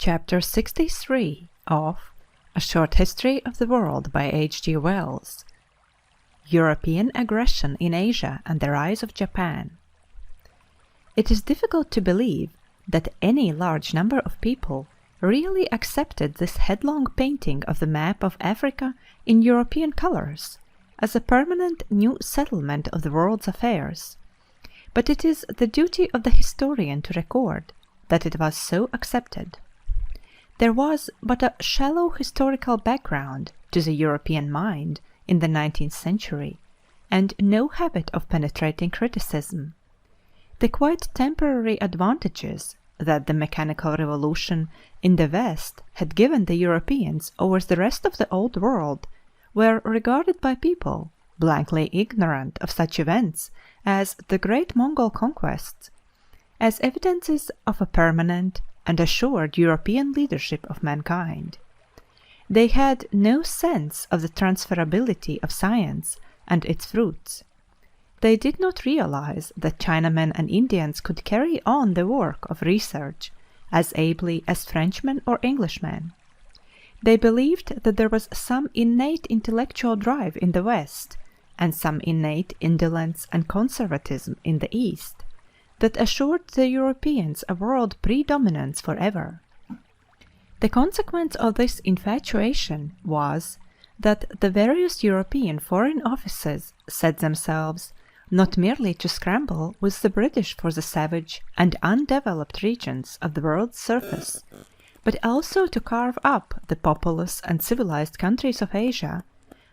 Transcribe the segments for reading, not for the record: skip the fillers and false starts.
Chapter 63 of A Short History of the World by H.G. Wells. European Aggression in Asia and the Rise of Japan. It is difficult to believe that any large number of people really accepted this headlong painting of the map of Africa in European colors as a permanent new settlement of the world's affairs, but it is the duty of the historian to record that it was so accepted. There was but a shallow historical background to the European mind in the 19th century, and no habit of penetrating criticism. The quite temporary advantages that the mechanical revolution in the West had given the Europeans over the rest of the Old World were regarded by people blankly ignorant of such events as the great Mongol conquests as evidences of a permanent and assured European leadership of mankind. They had no sense of the transferability of science and its fruits. They did not realize that Chinamen and Indians could carry on the work of research as ably as Frenchmen or Englishmen. They believed that there was some innate intellectual drive in the West and some innate indolence and conservatism in the East that assured the Europeans a world predominance forever. The consequence of this infatuation was that the various European foreign offices set themselves not merely to scramble with the British for the savage and undeveloped regions of the world's surface, but also to carve up the populous and civilized countries of Asia,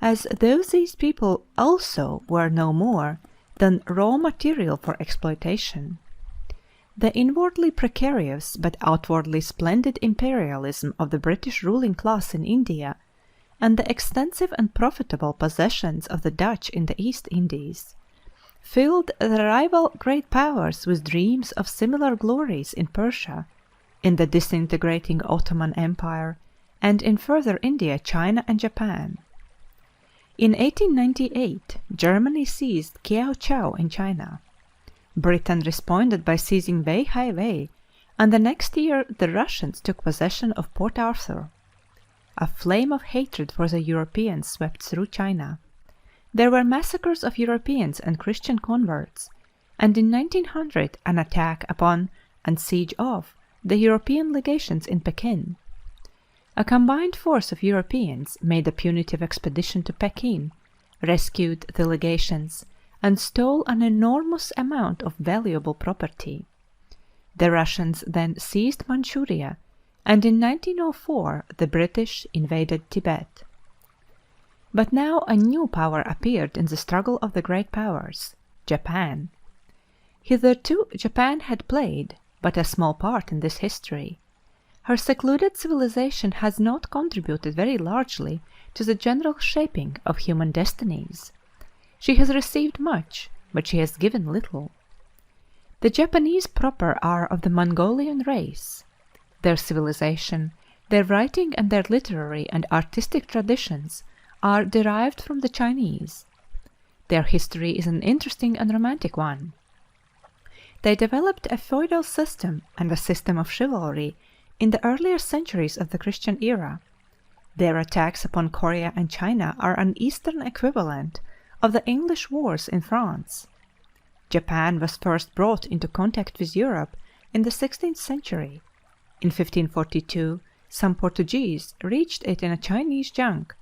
as though these people also were no more than raw material for exploitation. The inwardly precarious but outwardly splendid imperialism of the British ruling class in India, and the extensive and profitable possessions of the Dutch in the East Indies, filled the rival great powers with dreams of similar glories in Persia, in the disintegrating Ottoman Empire, and in further India, China, and Japan. In 1898, Germany seized Kiao Chau in China. Britain responded by seizing Wei Hai Wei, and the next year the Russians took possession of Port Arthur. A flame of hatred for the Europeans swept through China. There were massacres of Europeans and Christian converts, and in 1900 an attack upon and siege of the European legations in Pekin. A combined force of Europeans made a punitive expedition to Pekin, rescued the legations, and stole an enormous amount of valuable property. The Russians then seized Manchuria, and in 1904 the British invaded Tibet. But now a new power appeared in the struggle of the great powers, Japan. Hitherto Japan had played but a small part in this history. Her secluded civilization has not contributed very largely to the general shaping of human destinies. She has received much, but she has given little. The Japanese proper are of the Mongolian race. Their civilization, their writing, and their literary and artistic traditions are derived from the Chinese. Their history is an interesting and romantic one. They developed a feudal system and a system of chivalry in the earlier centuries of the Christian era. Their attacks upon Korea and China are an Eastern equivalent of the English wars in France. Japan was first brought into contact with Europe in the 16th century. In 1542, some Portuguese reached it in a Chinese junk,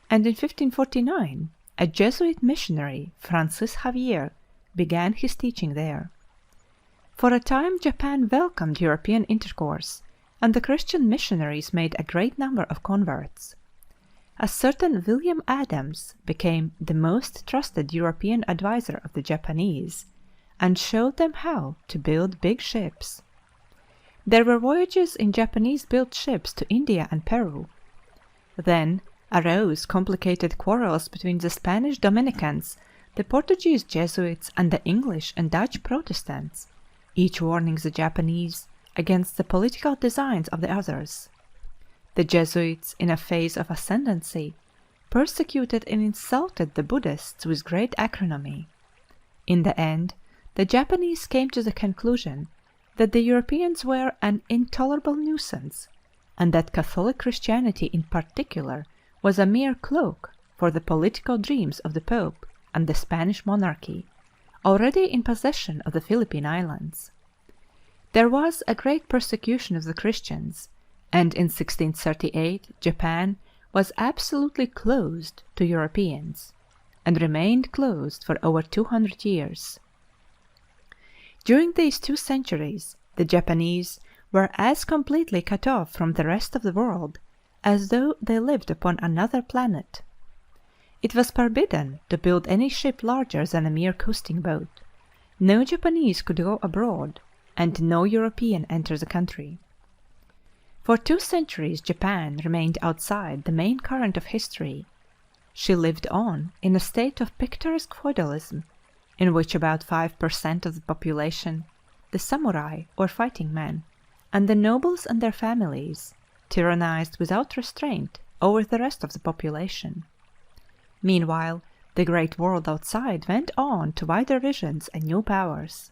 and in 1549, a Jesuit missionary, Francis Xavier, began his teaching there. For a time Japan welcomed European intercourse, and the Christian missionaries made a great number of converts. A certain William Adams became the most trusted European adviser of the Japanese, and showed them how to build big ships. There were voyages in Japanese-built ships to India and Peru. Then arose complicated quarrels between the Spanish Dominicans, the Portuguese Jesuits, and the English and Dutch Protestants, each warning the Japanese against the political designs of the others. The Jesuits, in a phase of ascendancy, persecuted and insulted the Buddhists with great acrimony. In the end, the Japanese came to the conclusion that the Europeans were an intolerable nuisance, and that Catholic Christianity in particular was a mere cloak for the political dreams of the Pope and the Spanish monarchy, already in possession of the Philippine Islands. There was a great persecution of the Christians, and in 1638 Japan was absolutely closed to Europeans, and remained closed for over 200 years. During these 2 centuries, the Japanese were as completely cut off from the rest of the world as though they lived upon another planet. It was forbidden to build any ship larger than a mere coasting boat. No Japanese could go abroad, and no European enter the country. For 2 centuries Japan remained outside the main current of history. She lived on in a state of picturesque feudalism, in which about 5% of the population, the samurai or fighting men, and the nobles and their families, tyrannized without restraint over the rest of the population. Meanwhile, the great world outside went on to wider visions and new powers.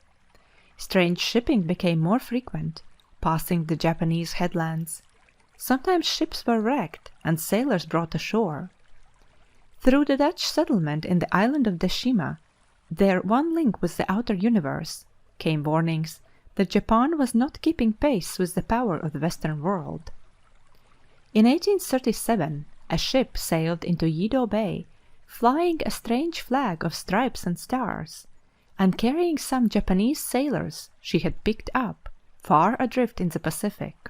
Strange shipping became more frequent, passing the Japanese headlands. Sometimes ships were wrecked and sailors brought ashore. Through the Dutch settlement in the island of Deshima, their one link with the outer universe, came warnings that Japan was not keeping pace with the power of the Western world. In 1837 a ship sailed into Yedo Bay, flying a strange flag of stripes and stars, and carrying some Japanese sailors she had picked up far adrift in the Pacific.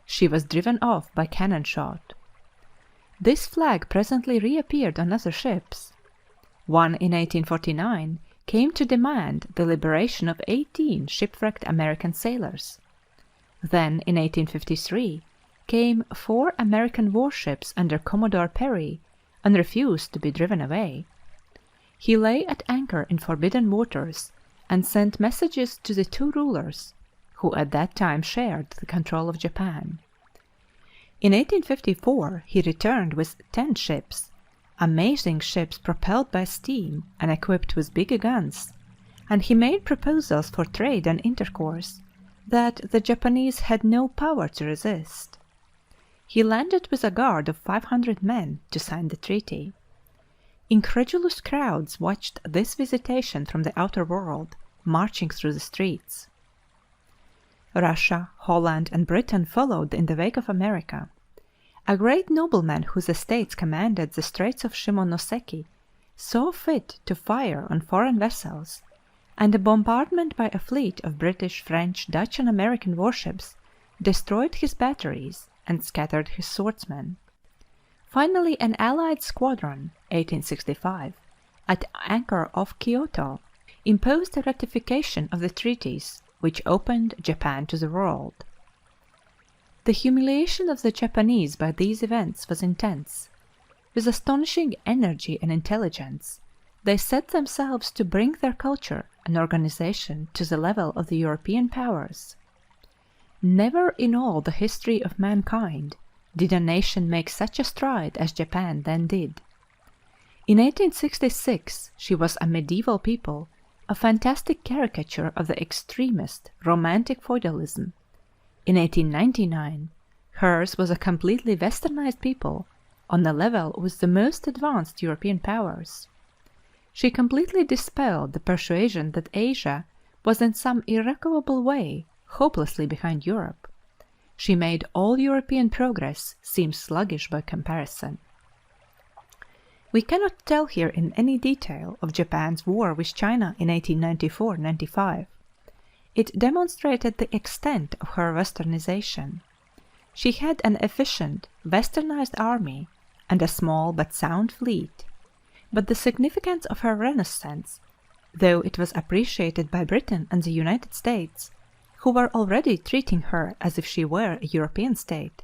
She was driven off by cannon shot. This flag presently reappeared on other ships. One in 1849 came to demand the liberation of 18 shipwrecked American sailors. Then, in 1853, came 4 American warships under Commodore Perry and refused to be driven away. He lay at anchor in forbidden waters and sent messages to the 2 rulers, who at that time shared the control of Japan. In 1854 he returned with 10 ships, amazing ships propelled by steam and equipped with big guns, and he made proposals for trade and intercourse that the Japanese had no power to resist. He landed with a guard of 500 men to sign the treaty. Incredulous crowds watched this visitation from the outer world, marching through the streets. Russia, Holland, and Britain followed in the wake of America. A great nobleman whose estates commanded the Straits of Shimonoseki saw fit to fire on foreign vessels, and a bombardment by a fleet of British, French, Dutch, and American warships destroyed his batteries and scattered his swordsmen. Finally, an Allied squadron, 1865, at anchor off Kyoto, imposed a ratification of the treaties which opened Japan to the world. The humiliation of the Japanese by these events was intense. With astonishing energy and intelligence, they set themselves to bring their culture and organization to the level of the European powers. Never in all the history of mankind did a nation make such a stride as Japan then did. In 1866 she was a medieval people, a fantastic caricature of the extremist, romantic feudalism. In 1899 hers was a completely westernized people, on a level with the most advanced European powers. She completely dispelled the persuasion that Asia was in some irrecoverable way hopelessly behind Europe. She made all European progress seem sluggish by comparison. We cannot tell here in any detail of Japan's war with China in 1894-95. It demonstrated the extent of her westernization. She had an efficient, westernized army and a small but sound fleet, but the significance of her renaissance, though it was appreciated by Britain and the United States, who were already treating her as if she were a European state,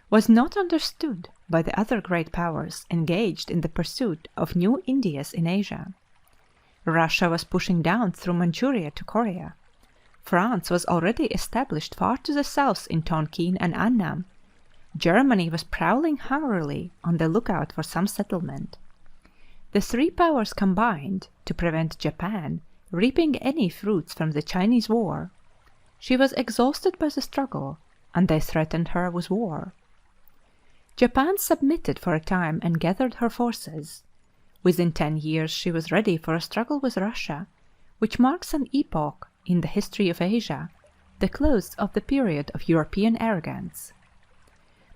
was not understood by the other great powers engaged in the pursuit of new Indias in Asia. Russia was pushing down through Manchuria to Korea. France was already established far to the south in Tonkin and Annam. Germany was prowling hungrily on the lookout for some settlement. The 3 powers combined to prevent Japan reaping any fruits from the Chinese War. She was exhausted by the struggle, and they threatened her with war. Japan submitted for a time and gathered her forces. Within 10 years she was ready for a struggle with Russia, which marks an epoch in the history of Asia, the close of the period of European arrogance.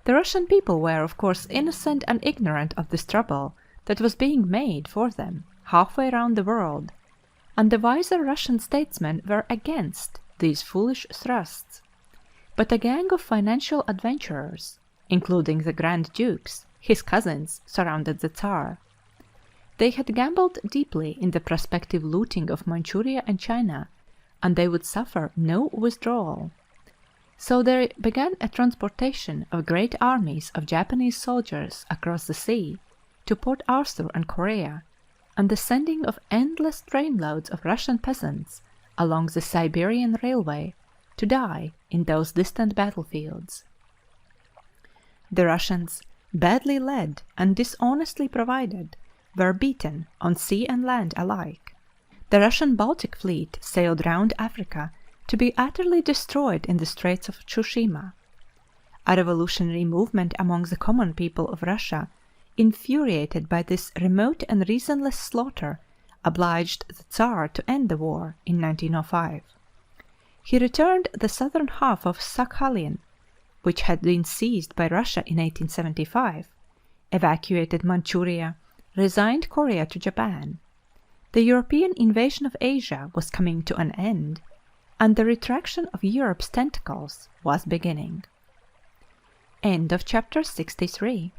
The Russian people were, of course, innocent and ignorant of this trouble that was being made for them halfway round the world, and the wiser Russian statesmen were against these foolish thrusts. But a gang of financial adventurers, including the Grand Dukes, his cousins, surrounded the Tsar. They had gambled deeply in the prospective looting of Manchuria and China, and they would suffer no withdrawal. So there began a transportation of great armies of Japanese soldiers across the sea to Port Arthur and Korea, and the sending of endless trainloads of Russian peasants along the Siberian Railway to die in those distant battlefields. The Russians, badly led and dishonestly provided, were beaten on sea and land alike. The Russian Baltic fleet sailed round Africa to be utterly destroyed in the Straits of Tsushima. A revolutionary movement among the common people of Russia, infuriated by this remote and reasonless slaughter, obliged the Tsar to end the war in 1905. He returned the southern half of Sakhalin, which had been seized by Russia in 1875, evacuated Manchuria, resigned Korea to Japan. The European invasion of Asia was coming to an end, and the retraction of Europe's tentacles was beginning. End of chapter 63.